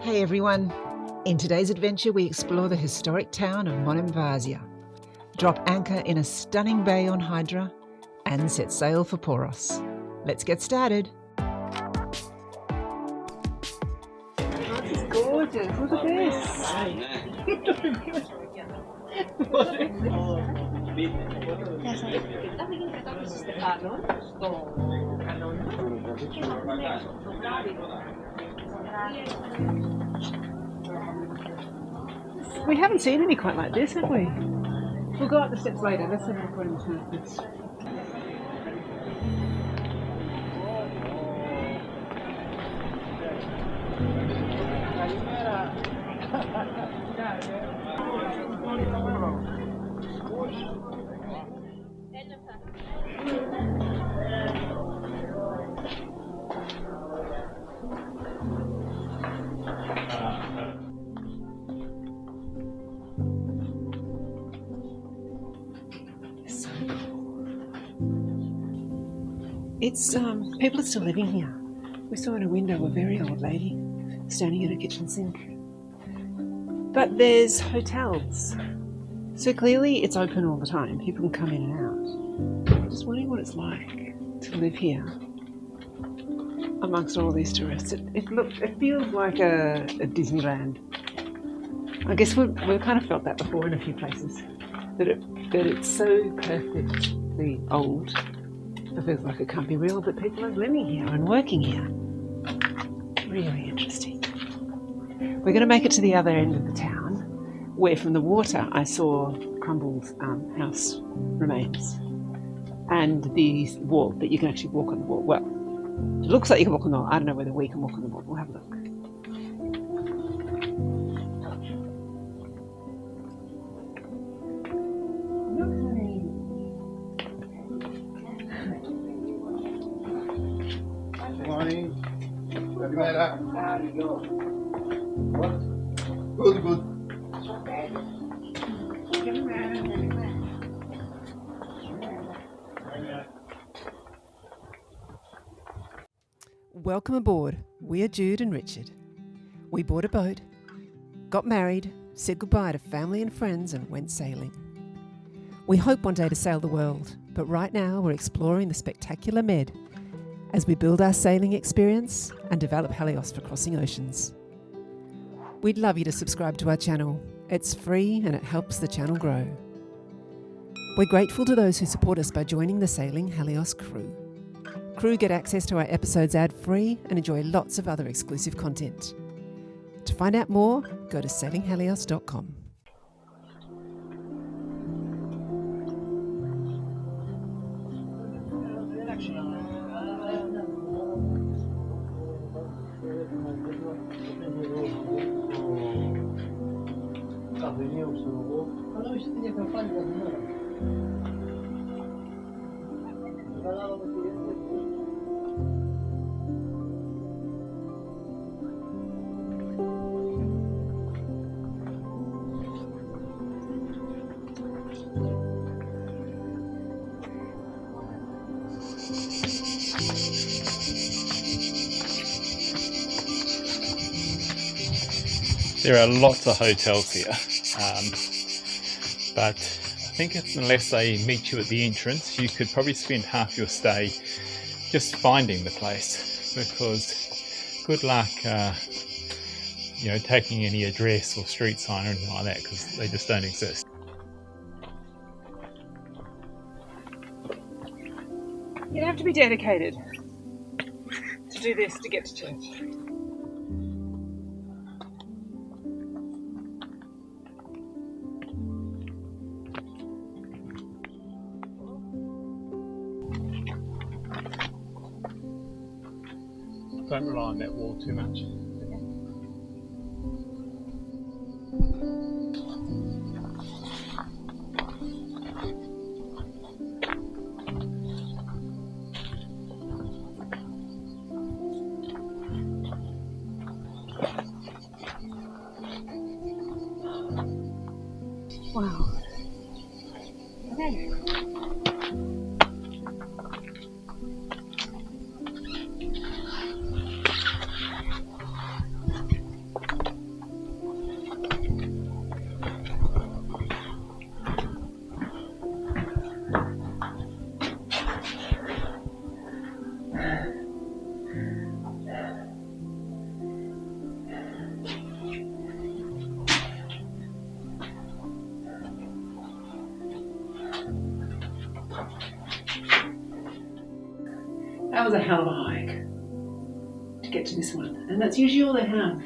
Hey everyone! In today's adventure we explore the historic town of Monemvasia, drop anchor in a stunning bay on Hydra, and set sail for Poros. Let's get started! This is gorgeous! Look at this! We haven't seen any quite like this, have we? We'll go up the steps later. Let's have a look around this. It's people are still living here. We saw in a window a very old lady standing at a kitchen sink. But there's hotels, so clearly it's open all the time. People can come in and out. I'm just wondering what it's like to live here amongst all these tourists. It feels like a Disneyland. I guess we've kind of felt that before in a few places. That it's so perfectly old. It feels like it can't be real, but people are living here and working here. Really interesting. We're going to make it to the other end of the town, where from the water I saw crumbled house remains and the wall, that you can actually walk on the wall. Well, it looks like you can walk on the wall. I don't know whether we can walk on the wall. We'll have a look. Good. Welcome aboard. We are Jude and Richard. We bought a boat, got married, said goodbye to family and friends, and went sailing. We hope one day to sail the world, but right now we're exploring the spectacular Med as we build our sailing experience and develop Helios for crossing oceans. We'd love you to subscribe to our channel. It's free and it helps the channel grow. We're grateful to those who support us by joining the Sailing Helios crew. Crew get access to our episodes ad-free and enjoy lots of other exclusive content. To find out more, go to sailinghelios.com. There are lots of hotels here, but I think unless they meet you at the entrance, you could probably spend half your stay just finding the place, because good luck taking any address or street sign or anything like that, because they just don't exist. You'd have to be dedicated to do this to get to church. Don't rely on that wall too much. Wow. Okay. was a hell of a hike to get to this one, and that's usually all they have.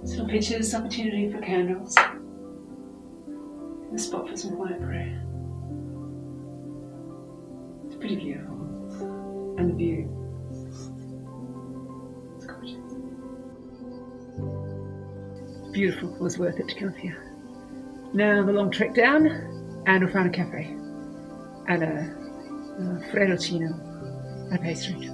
Some pictures, opportunity for candles, and a spot for some quiet prayer. It's pretty beautiful, and the view. It's gorgeous. Beautiful. It was worth it to come here. Now the long trek down, and we'll find a cafe and a fredolcino and a pastry.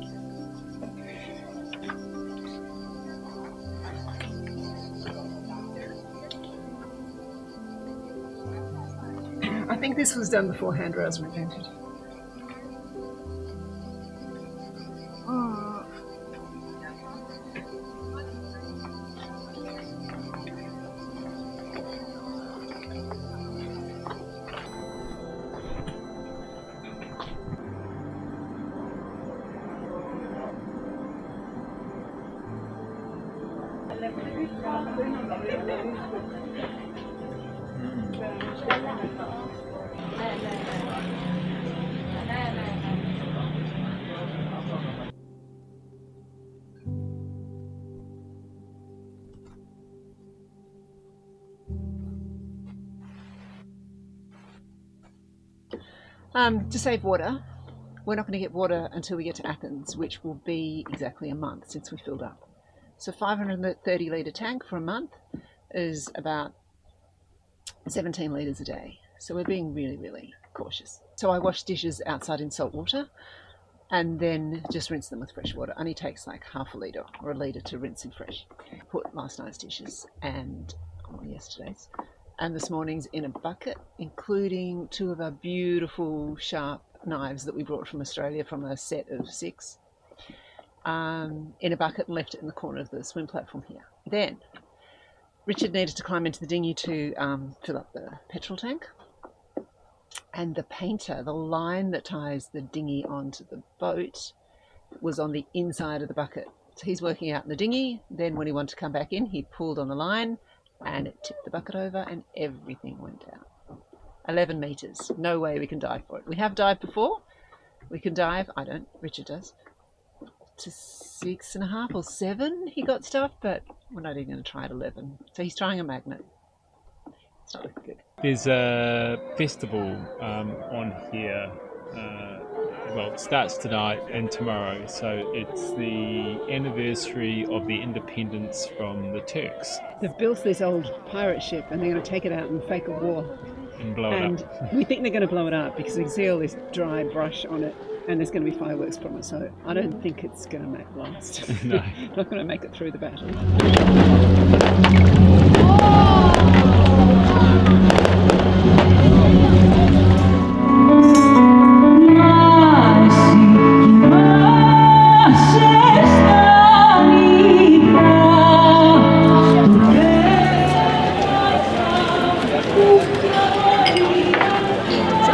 I think this was done before handrails were invented. To save water, we're not going to get water until we get to Athens, which will be exactly a month since we filled up. So 530 litre tank for a month is about 17 litres a day. So we're being really, really cautious. So I wash dishes outside in salt water and then just rinse them with fresh water. Only takes like half a litre or a litre to rinse in fresh. Put last night's dishes and yesterday's and this morning's in a bucket, including 2 of our beautiful sharp knives that we brought from Australia from a set of 6, in a bucket and left it in the corner of the swim platform here. Then Richard needed to climb into the dinghy to fill up the petrol tank, and the painter, the line that ties the dinghy onto the boat, was on the inside of the bucket. So he's working out in the dinghy, then when he wanted to come back in, he pulled on the line and it tipped the bucket over and everything went down. 11 metres. No way we can dive for it. We have dived before. We can dive, I don't, Richard does, to 6.5 or 7 he got stuff, but we're not even going to try at 11. So he's trying a magnet. It's not looking good. There's a festival on here. Well, it starts tonight and tomorrow, so it's the anniversary of the independence from the Turks. They've built this old pirate ship and they're going to take it out and fake a war. And blow it up. And we think they're going to blow it up because you can see all this dry brush on it and there's going to be fireworks from it, so I don't think it's going to last. No. Not going to make it through the battle.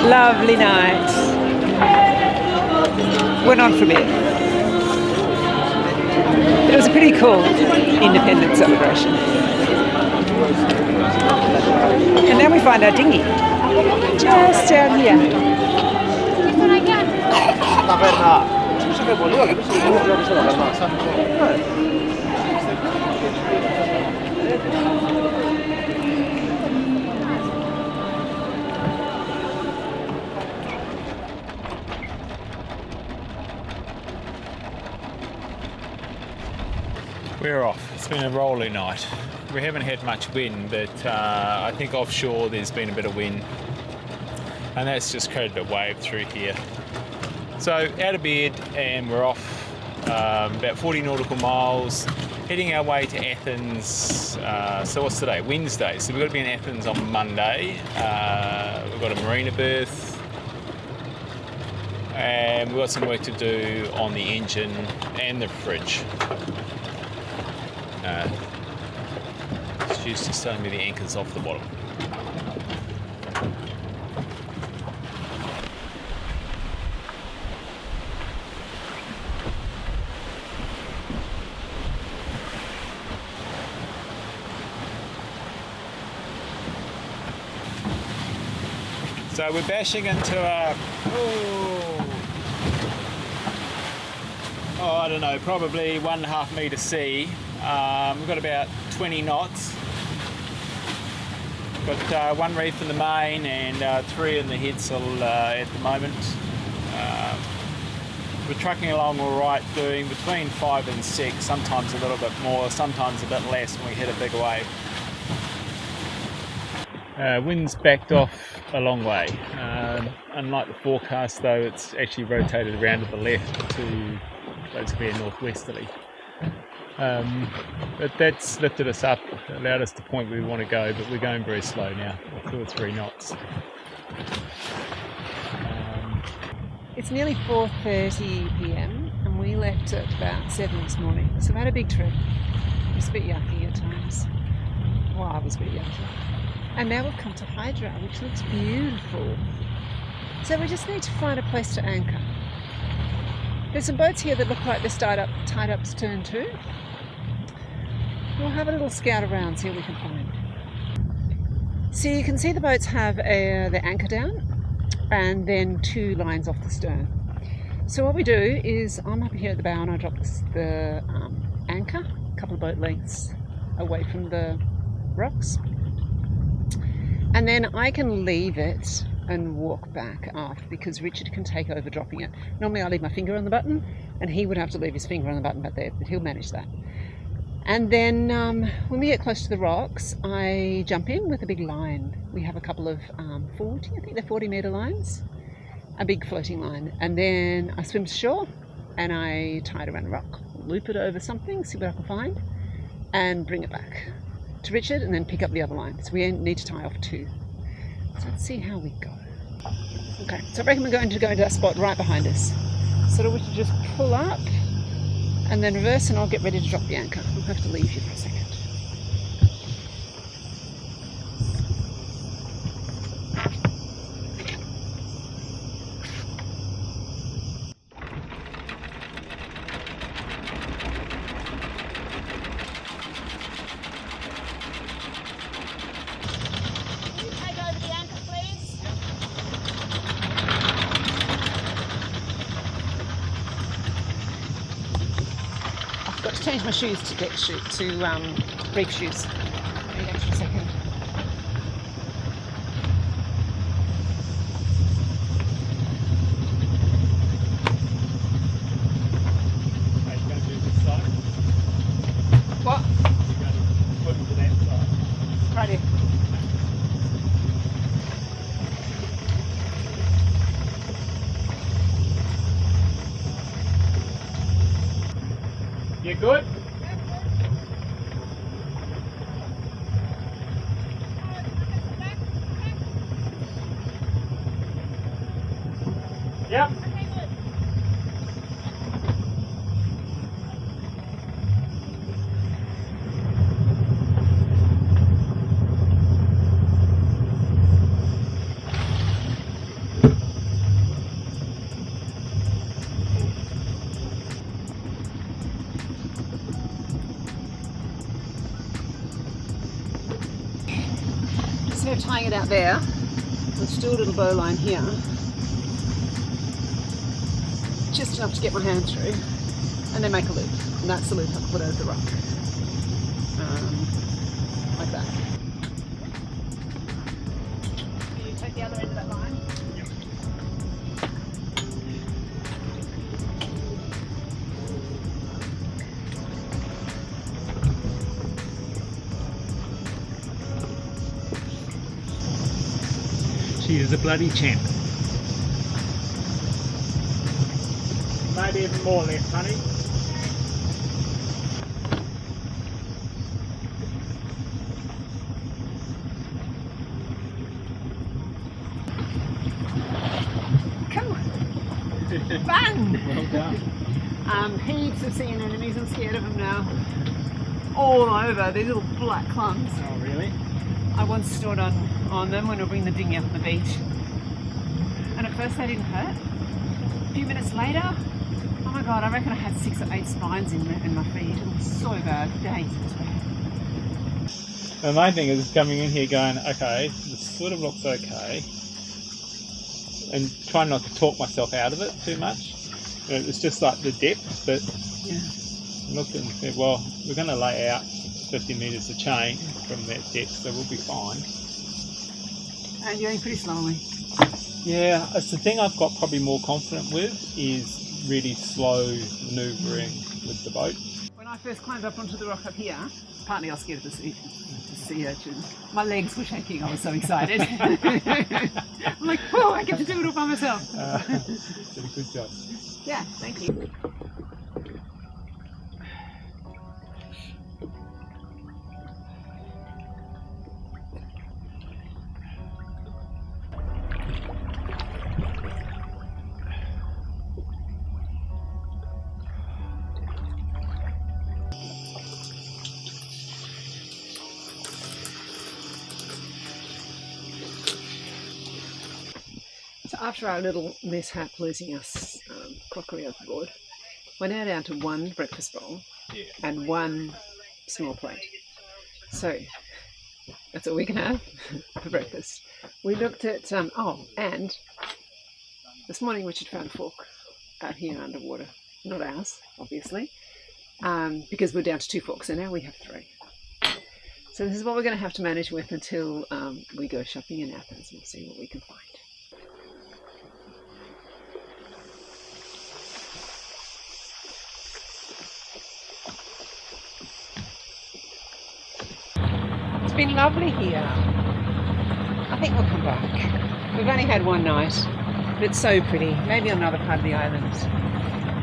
Lovely night. Went on for a bit. But it was a pretty cool independence celebration. And now we find our dinghy. Just down here. We're off. It's been a rolling night. We haven't had much wind, but I think offshore there's been a bit of wind, and that's just created a wave through here. So out of bed and we're off about 40 nautical miles, heading our way to Athens. So what's today? Wednesday. So we've got to be in Athens on Monday. We've got a marina berth, and we've got some work to do on the engine and the fridge. Stu's just telling me the anchor's off the bottom. So we're bashing into a I don't know, probably 1.5 metre sea. We've got about 20 knots. Got one reef in the main and 3 in the headsail at the moment. We're trucking along all right, doing between 5 and 6, sometimes a little bit more, sometimes a bit less when we hit a big wave. Wind's backed off a long way. Unlike the forecast though, it's actually rotated around to the left to basically a northwesterly. But that's lifted us up, allowed us to the point where we want to go, but we're going very slow now, 2 or 3 knots. It's nearly 4:30 p.m. and we left at about 7 this morning. So we had a big trip. It was a bit yucky at times. Well, I was a bit yucky. And now we've come to Hydra, which looks beautiful. So we just need to find a place to anchor. There's some boats here that look like they're tied up stern too. We'll have a little scout around, see what we can find. So you can see the boats have the anchor down and then 2 lines off the stern. So what we do is I'm up here at the bow and I drop the anchor a couple of boat lengths away from the rocks, and then I can leave it and walk back aft because Richard can take over dropping it. Normally I leave my finger on the button and he would have to leave his finger on the button back there, but he'll manage that. And then when we get close to the rocks, I jump in with a big line. We have a couple of 40, I think they're 40 metre lines, a big floating line. And then I swim to shore and I tie it around a rock, loop it over something, see what I can find, and bring it back to Richard and then pick up the other line. So we need to tie off 2. So let's see how we go. Okay, so I reckon we're going to go to that spot right behind us. So we should just pull up and then reverse, and I'll get ready to drop the anchor. I'll have to leave you for a second. Can you take over the anchor, please? I've got to change my shoes to deck shoes, to reef shoes. Hang on for a second. Are you going to do this side? What? You're going to put into that side. Right here. You good? Yep. Instead of tying it out there, let's do a little bow line here. Just enough to get my hand through, and then make a loop. And that's the loop I can put over the rock. Like that. Can you take the other end of that line? Yep. She is a bloody champ. Maybe even more left, honey. Come on! Fun! Well done. Heaps of sea anemones. I'm scared of them now. All over. These little black clumps. Oh, really? I once stood on them when we were bringing the dinghy up on the beach. And at first they didn't hurt. A few minutes later, oh my god, I reckon I had 6 or 8 spines in my feet. It was so bad. Days it was bad. The main thing is coming in here going, okay, this sort of looks okay, and trying not to talk myself out of it too much. It's just like the depth, but looked and said, well, we're going to lay out 50 metres of chain from that depth, so we'll be fine. And you're going pretty slowly. Yeah, it's the thing I've got probably more confident with is really slow manoeuvring with the boat. When I first climbed up onto the rock up here, partly I was scared of the sea urchin. My legs were shaking, I was so excited. I'm like, oh, I get to do it all by myself. Did a good job. Yeah, thank you. So after our little mishap losing us crockery overboard, we're now down to one breakfast bowl and one small plate. So that's all we can have for breakfast. We looked at, and this morning Richard found a fork out here underwater. Not ours, obviously, because we're down to 2 forks, so now we have 3. So this is what we're going to have to manage with until we go shopping in Athens. We'll see what we can find. It's been lovely here. I think we'll come back. We've only had one night, but it's so pretty. Maybe on another part of the island.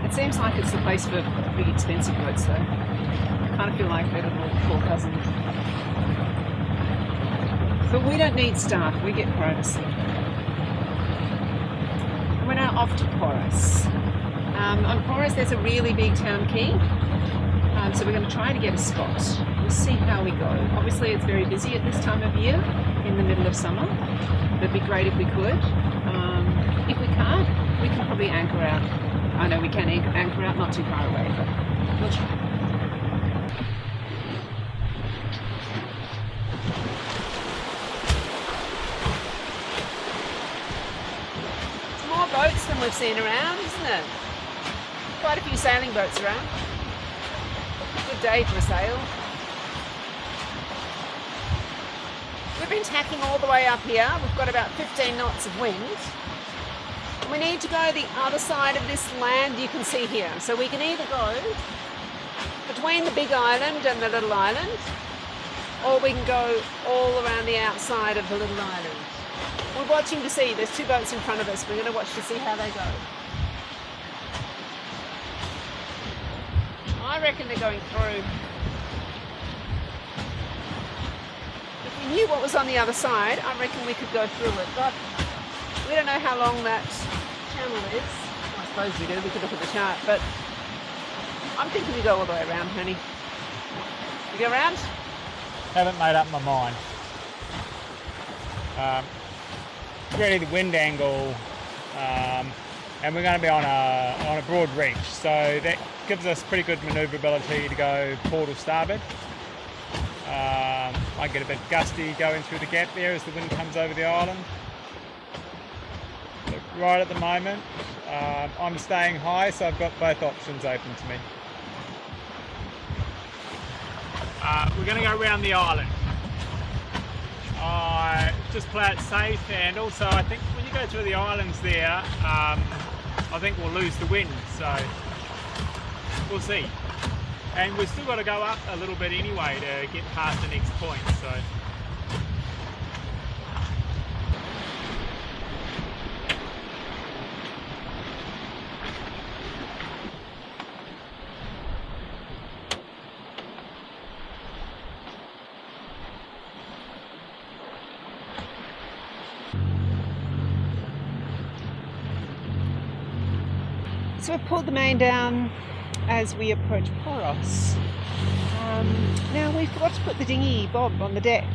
It seems like it's the place for big expensive boats though. I kind of feel like they're little poor cousins. But we don't need staff, we get privacy. We're now off to Poros. On Poros there's a really big town quay. So we're going to try to get a spot. We'll see how we go. Obviously it's very busy at this time of year, in the middle of summer. It'd be great if we could. If we can't, we can probably anchor out. I know we can anchor out, not too far away, but we'll try. It's more boats than we've seen around, isn't it? Quite a few sailing boats around. Good day for a sail. We've been tacking all the way up here. We've got about 15 knots of wind. We need to go the other side of this land you can see here. So we can either go between the big island and the little island, or we can go all around the outside of the little island. We're watching to see. There's 2 boats in front of us. We're going to watch to see how they go. I reckon they're going through. If we knew what was on the other side, I reckon we could go through it. But we don't know how long that channel is. I suppose we do. We could look at the chart. But I'm thinking we go all the way around, honey. You go around? Haven't made up my mind. Really the wind angle, and we're going to be on a broad reach, so that gives us pretty good manoeuvrability to go port or starboard. I get a bit gusty going through the gap there as the wind comes over the island. But right at the moment, I'm staying high, so I've got both options open to me. We're going to go around the island. Just play it safe, and also I think when you go through the islands there, I think we'll lose the wind, so we'll see. And we've still got to go up a little bit anyway to get past the next point, so. So we've pulled the main down as we approach Poros. Now we forgot to put the dinghy bob on the deck,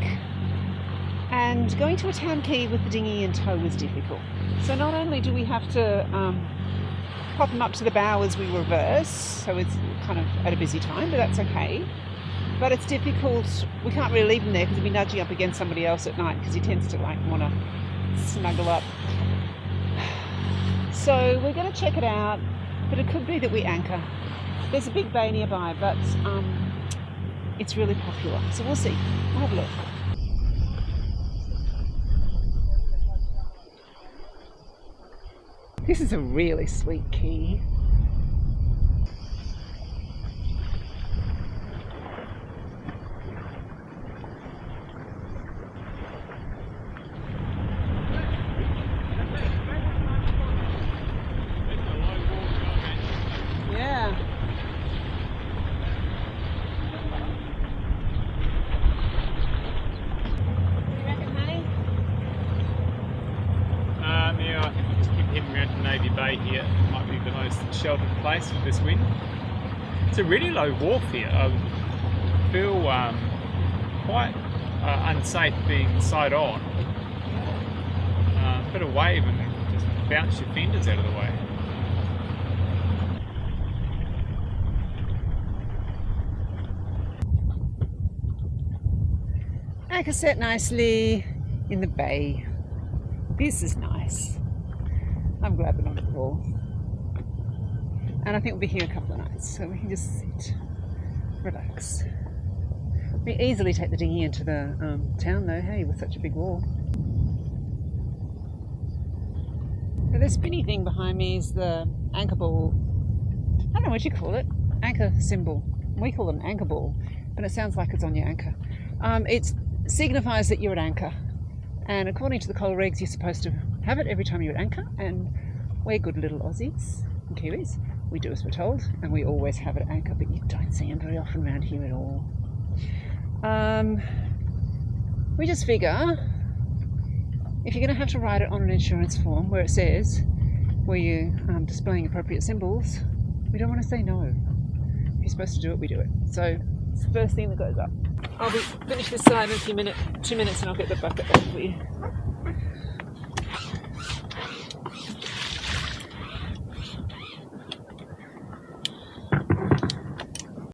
and going to a town quay with the dinghy in tow was difficult. So not only do we have to pop them up to the bow as we reverse, so it's kind of at a busy time, but that's okay. But it's difficult. We can't really leave him there because he'll be nudging up against somebody else at night because he tends to want to snuggle up. So we're going to check it out. But it could be that we anchor. There's a big bay nearby, but it's really popular. So we'll see. We'll have a look. This is a really sweet quay. Yeah. Yeah, I think we'll just keep heading around to Navy Bay here. It might be the most sheltered place with this wind. It's a really low wharf here. I feel quite unsafe being side on. Bit of wave and just bounce your fenders out of the way. Anchor set nicely in the bay. This is nice. I'm grabbing onto the wall. And I think we'll be here a couple of nights, so we can just sit, relax. We easily take the dinghy into the town though, hey, with such a big wall. So the spinny thing behind me is the anchor ball. I don't know what you call it. Anchor symbol. We call it an anchor ball, but it sounds like it's on your anchor. It signifies that you're at anchor. And according to the coral regs, you're supposed to have it every time you're at anchor. And we're good little Aussies and Kiwis. We do as we're told, and we always have it at anchor, but you don't see them very often around here at all. We just figure if you're going to have to write it on an insurance form where it says where you're displaying appropriate symbols, we don't want to say no. If you're supposed to do it, we do it. So it's the first thing that goes up. I'll be finished this side in 2 minutes and I'll get the bucket back for you.